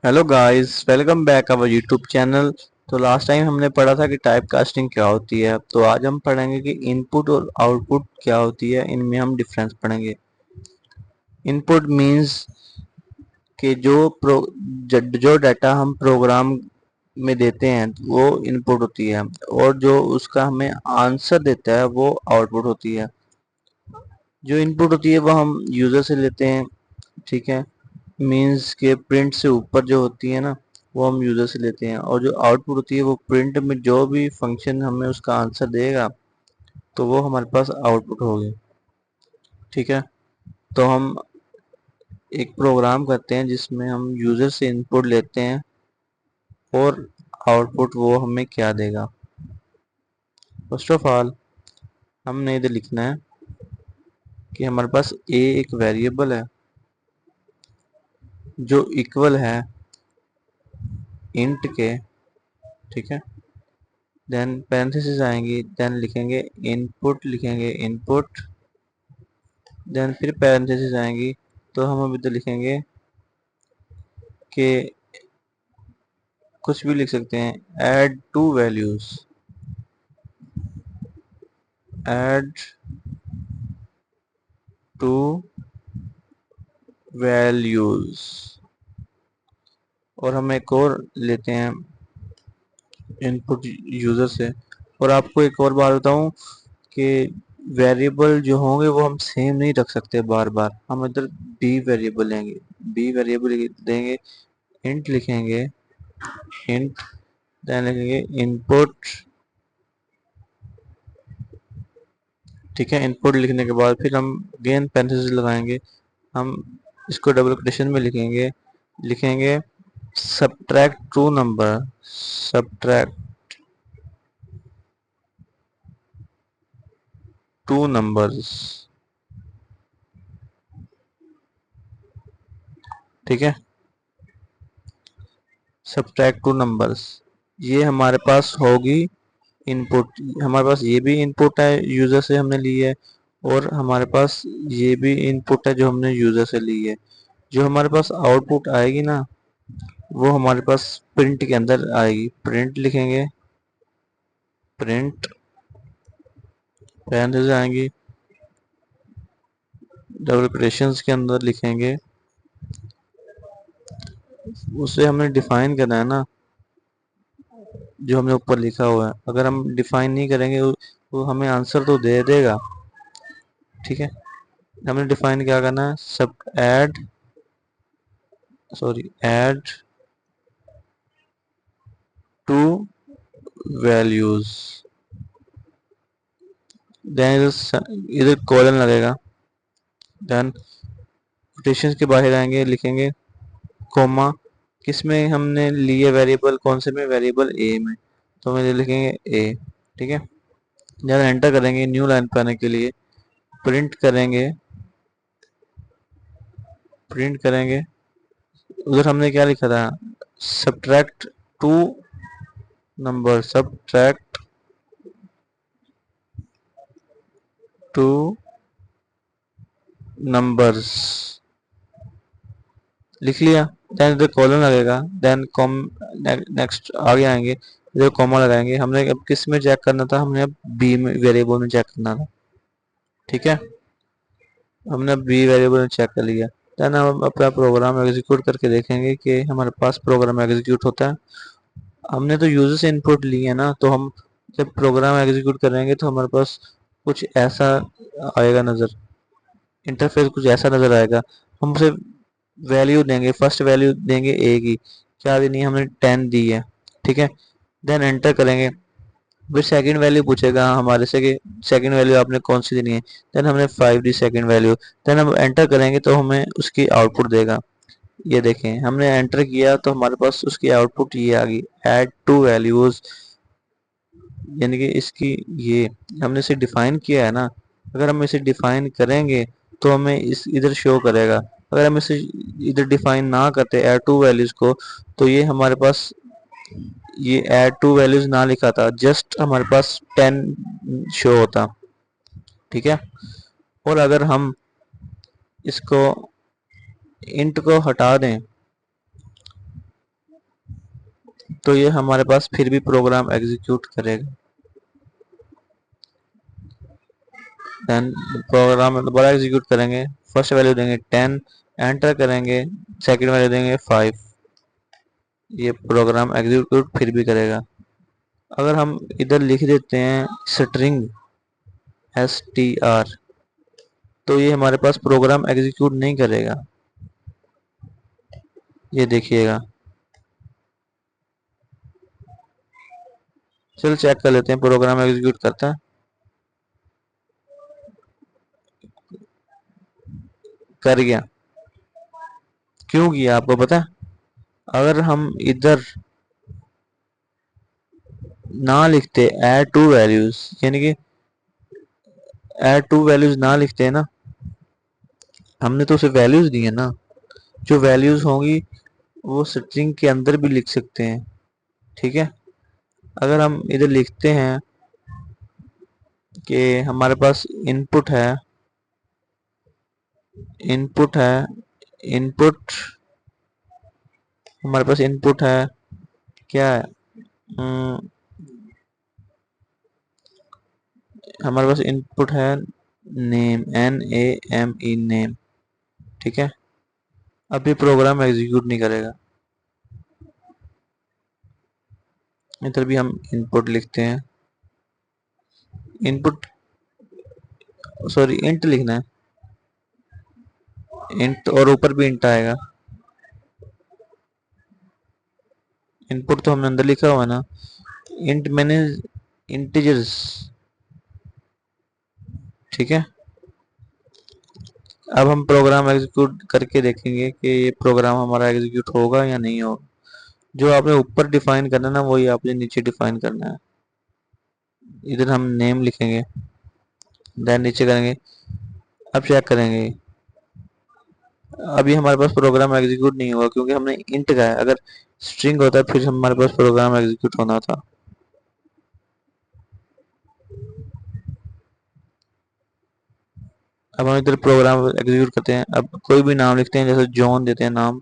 Hello guys, welcome back our YouTube channel. तो last time हमने पढ़ा था कि टाइप कास्टिंग क्या होती है। तो आज हम पढ़ेंगे कि इनपुट और आउटपुट क्या होती है। इनमें हम डिफरेंस पढ़ेंगे। इनपुट मींस कि जो डाटा हम प्रोग्राम में देते हैं वो इनपुट होती है, और जो उसका हमें आंसर देता है वो आउटपुट होती है। जो इनपुट होती है वो हम यूज़र से लेते हैं, ठीक है। मीन्स के प्रिंट से ऊपर जो होती है ना, वो हम यूज़र से लेते हैं। और जो आउटपुट होती है वो प्रिंट में जो भी फंक्शन हमें उसका आंसर देगा तो वो हमारे पास आउटपुट होगी, ठीक है। तो हम एक प्रोग्राम करते हैं जिसमें हम यूज़र से इनपुट लेते हैं और आउटपुट वो हमें क्या देगा। फर्स्ट ऑफ ऑल हमने इधर लिखना है कि हमारे पास ए एक वेरिएबल है जो इक्वल है इंट के, ठीक है। देन पैरेंथेसिस आएंगी, देन लिखेंगे इनपुट, लिखेंगे इनपुट। देन फिर पैरेंथेसिस आएंगी, तो हम अभी तो लिखेंगे कि कुछ भी लिख सकते हैं। Add to values, add to values. और हम एक और लेते हैं इनपुट यूजर से। और आपको एक और बात बताऊं कि वेरिएबल जो होंगे वो हम सेम नहीं रख सकते बार बार। हम इधर बी वेरिएबल लेंगे, बी वेरिएबल देंगे, इंट लिखेंगे, इंट, देन लिखेंगे इनपुट, ठीक है। इनपुट लिखने के बाद फिर हम अगेन पैरेंथेसिस लगाएंगे। हम इसको डबल कोटेशन में लिखेंगे, लिखेंगे subtract to number, subtract two numbers, ठीक है। सब्ट्रैक्ट टू नंबर्स, ये हमारे पास होगी इनपुट। हमारे पास ये भी इनपुट है यूजर से हमने ली है, और हमारे पास ये भी इनपुट है जो हमने यूजर से ली है। जो हमारे पास आउटपुट आएगी ना, वो हमारे पास प्रिंट के अंदर आएगी। प्रिंट लिखेंगे, प्रिंट, पैरेंथेसिस आएंगी, डबल कोटेशंस के अंदर लिखेंगे। उसे हमने डिफाइन करना है ना, जो हमने ऊपर लिखा हुआ है। अगर हम डिफाइन नहीं करेंगे वो हमें आंसर तो दे देगा, ठीक है। हमने डिफाइन क्या करना है, सब add, sorry, add to values. Then इधर कॉलन लगेगा। देन कोटेशंस के बाहर आएंगे, लिखेंगे कोमा। किस में हमने लिए वेरिएबल, कौन से में, वेरिएबल ए में। तो हम लिखेंगे ए, ठीक है। जब एंटर करेंगे न्यू लाइन पर आने के लिए, प्रिंट करेंगे, प्रिंट करेंगे। उधर हमने क्या लिखा था, subtract to number, subtract two numbers, लिख लिया। देन इधर कॉलन लगेगा, देन कॉम, नेक्स्ट आगे आएंगे, इधर कॉमा लगाएंगे। हमने अब किस में चेक करना था, हमने अब बी में वेरिएबल में चेक करना था, ठीक है। हमने बी वेरिएबल में चेक कर लिया। देन हम अपना प्रोग्राम एग्जीक्यूट करके देखेंगे कि हमारे पास प्रोग्राम एग्जीक्यूट होता है। हमने तो यूजर से इनपुट ली है ना, तो हम जब प्रोग्राम एग्जीक्यूट करेंगे तो हमारे पास कुछ ऐसा आएगा नज़र, इंटरफेस कुछ ऐसा नज़र आएगा। हम उसे वैल्यू देंगे, फर्स्ट वैल्यू देंगे ए की, क्या देनी है, हमने 10 दी है, ठीक है। देन एंटर करेंगे, फिर सेकंड वैल्यू पूछेगा हमारे से कि सेकंड वैल्यू आपने कौन सी देनी है। देन हमने 5 दी सेकंड वैल्यू। देन हम एंटर करेंगे तो हमें उसकी आउटपुट देगा। ये देखें, हमने एंटर किया तो हमारे पास उसकी आउटपुट ये आ गई, ऐड टू वैल्यूज। यानी कि इसकी ये हमने इसे डिफाइन किया है ना, अगर हम इसे डिफाइन करेंगे तो हमें इस इधर शो करेगा। अगर हम इसे इधर डिफाइन ना करते ऐड टू वैल्यूज को, तो ये हमारे पास ये ऐड टू वैल्यूज ना लिखा था, जस्ट हमारे पास 10 शो होता, ठीक है। और अगर हम इसको इंट को हटा दें, तो ये हमारे पास फिर भी प्रोग्राम एग्जीक्यूट करेगा। देन प्रोग्राम दोबारा एग्जीक्यूट करेंगे, फर्स्ट वैल्यू देंगे 10, एंटर करेंगे, सेकंड वैल्यू देंगे 5, ये प्रोग्राम एग्जीक्यूट फिर भी करेगा। अगर हम इधर लिख देते हैं स्ट्रिंग str, तो ये हमारे पास प्रोग्राम एग्जीक्यूट नहीं करेगा। ये देखिएगा, चलो चेक कर लेते हैं प्रोग्राम एग्जीक्यूट करता है। कर गया। क्यों किया आपको पता है? अगर हम इधर ना लिखते ऐड टू वैल्यूज, यानी कि ऐड टू वैल्यूज ना लिखते हैं ना, हमने तो उसे वैल्यूज दी है ना, जो वैल्यूज होंगी वो स्ट्रिंग के अंदर भी लिख सकते हैं। ठीक है, अगर हम इधर लिखते हैं कि हमारे पास इनपुट है, इनपुट है, इनपुट, हमारे पास इनपुट है, क्या है, हमारे पास इनपुट है नेम, NAME, नेम। ठीक है, अब ये प्रोग्राम एग्जीक्यूट नहीं करेगा। इधर भी हम इनपुट लिखते हैं, इनपुट सॉरी इंट लिखना है, इंट, और ऊपर भी इंट आएगा। इनपुट तो हमने अंदर लिखा हुआ है ना, इंट मैंने इंटीजर्स। ठीक है, अब हम प्रोग्राम एग्जीक्यूट करके देखेंगे कि ये प्रोग्राम हमारा एग्जीक्यूट होगा या नहीं होगा। जो आपने ऊपर डिफाइन करना है ना, वही आपने नीचे डिफाइन करना है। इधर हम नेम लिखेंगे, देन नीचे करेंगे, अब चेक करेंगे। अभी हमारे पास प्रोग्राम एग्जीक्यूट नहीं होगा क्योंकि हमने इंट का है। अगर स्ट्रिंग होता फिर हमारे पास प्रोग्राम एग्जीक्यूट होना था। अब हम इधर प्रोग्राम एग्जीक्यूट करते हैं। अब कोई भी नाम लिखते हैं, जैसे जॉन देते हैं नाम,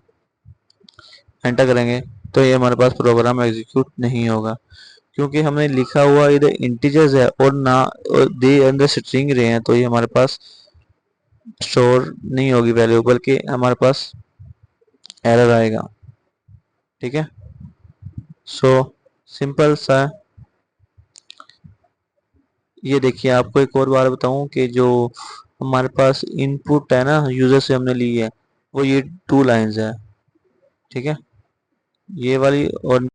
एंटर करेंगे, तो ये हमारे पास प्रोग्राम एग्जीक्यूट नहीं होगा क्योंकि हमने लिखा हुआ इधर इंटीजर्स है और ना दे अंदर स्ट्रिंग रहे हैं, तो ये हमारे पास स्टोर नहीं होगी वैल्यू, बल्कि हमारे पास एरर आएगा। ठीक है, सो सिंपल सा। ये देखिए, आपको एक और बार बताऊं कि जो हमारे पास इनपुट है ना, यूजर से हमने ली है, वो ये 2 लाइंस है। ठीक है, ये वाली और